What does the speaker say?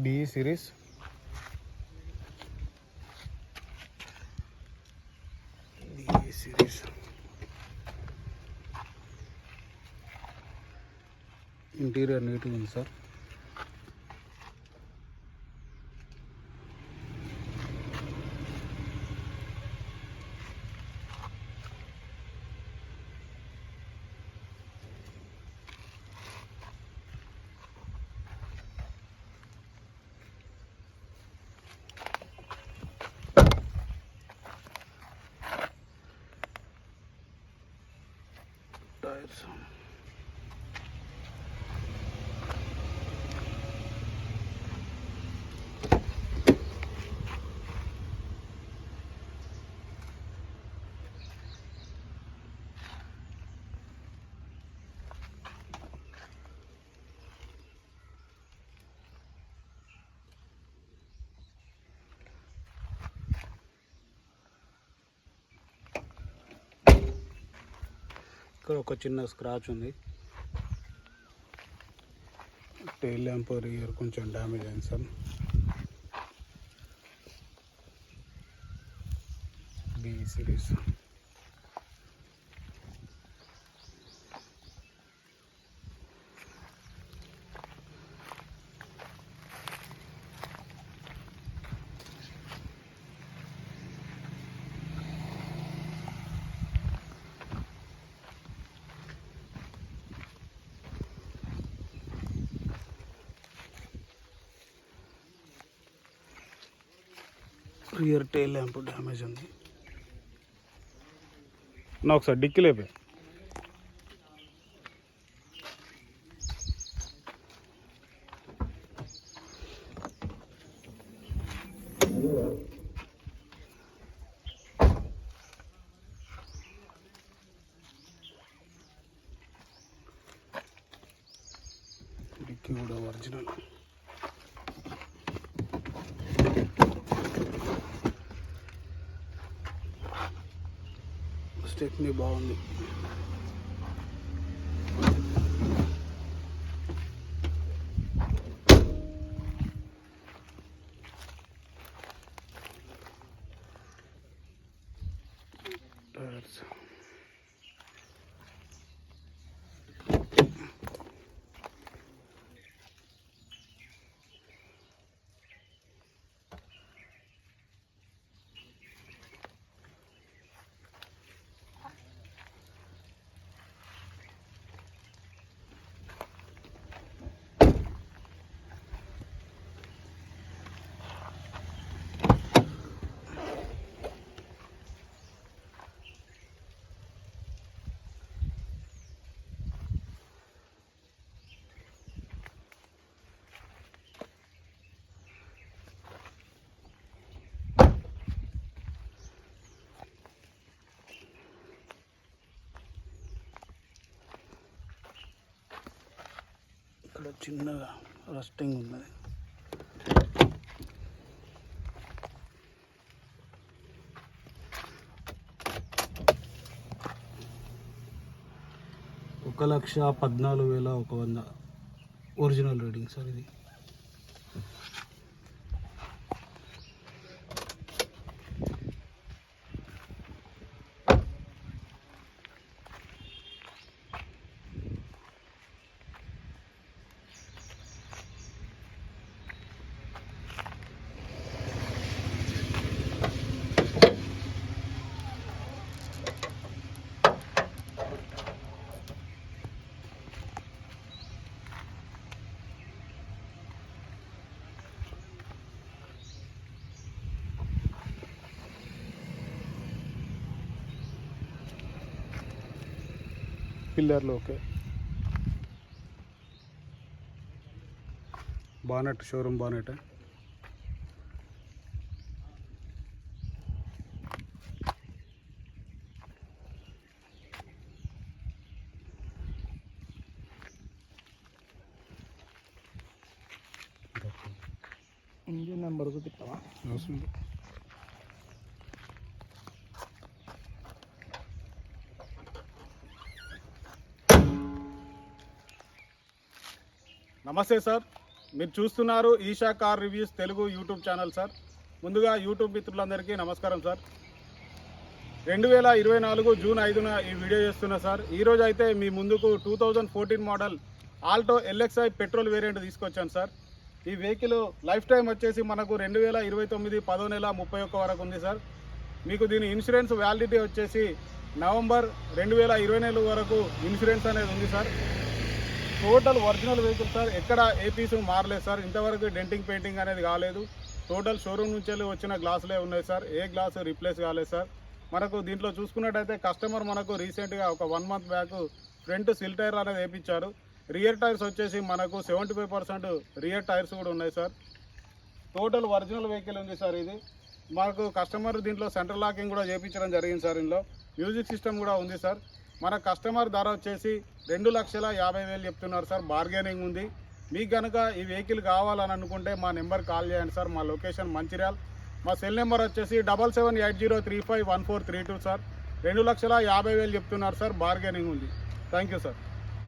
BE series. BE series. Interior neat ఉంది sir. Tires. ఇక్కడ ఒక చిన్న స్క్రాచ్ ఉంది. టైల్ ల్యాంప్ రియర్ కొంచెం డ్యామేజ్ అయింది sir. BE series. Rear tail lamp damage ఉంది. నా ఒకసారి డిక్కీ లేపే. డిక్కీ కూడా ఒరిజినల్. స్టెప్నీ బాగుంది. టైర్స్. ఇక్కడ చిన్నగా రస్టింగ్ ఉన్నది. ₹1,14,100 ఒరిజినల్ రీడింగ్ సార్ ఇది. పిల్లర్లు okay. Bonnet showroom bonnet. Engine number తిప్పావా? అవసరం. నమస్తే సార్, మీరు చూస్తున్నారు Isha car reviews Telugu YouTube channel sir. ముందుగా యూట్యూబ్ మిత్రులందరికీ నమస్కారం సార్. 2024 జూన్ 5న ఈ వీడియో చేస్తున్నా సార్. ఈరోజు అయితే మీ ముందుకు 2014 model Alto LXi petrol variant తీసుకొచ్చాను సార్. ఈ వెహికల్ లైఫ్ టైం వచ్చేసి మనకు 2029 10వ నెల 31 వరకు ఉంది సార్. మీకు దీని ఇన్సూరెన్స్ వ్యాలిడిటీ వచ్చేసి నవంబర్ 2024 వరకు ఇన్సూరెన్స్ అనేది ఉంది sir. Total original vehicle sir. ఎక్కడ ఏ పీసు మారలేదు సార్. ఇంతవరకు డెంటింగ్ పెయింటింగ్ అనేది కాలేదు. టోటల్ షోరూమ్ నుంచి వచ్చిన గ్లాసులే ఉన్నాయి సార్. ఏ గ్లాసు రీప్లేస్ కాలేదు సార్. మనకు దీంట్లో చూసుకున్నట్టయితే కస్టమర్ మనకు రీసెంట్గా ఒక 1 మంత్ బ్యాక్ ఫ్రంట్ సిల్ టైర్ అనేది వేయించారు. రియర్ టైర్స్ వచ్చేసి మనకు 75% రియర్ టైర్స్ కూడా ఉన్నాయి సార్. టోటల్ ఒరిజినల్ వెహికల్ ఉంది సార్. ఇది మనకు కస్టమర్ దీంట్లో సెంట్రల్ లాకింగ్ కూడా చేయించడం జరిగింది సార్. ఇందులో మ్యూజిక్ సిస్టమ్ కూడా ఉంది సార్. మన కస్టమర్ ధర వచ్చేసి 2,50,000 చెప్తున్నారు సార్. బార్గెనింగ్ ఉంది. మీకు కనుక ఈ వెహికల్ కావాలని అనుకుంటే మా నెంబర్ కాల్ చేయండి సార్. మా లొకేషన్ మంచిర్యాల్. మా సెల్ నెంబర్ వచ్చేసి 7780351432 సార్. 2,50,000 చెప్తున్నారు సార్. బార్గెనింగ్ ఉంది. Thank you sir.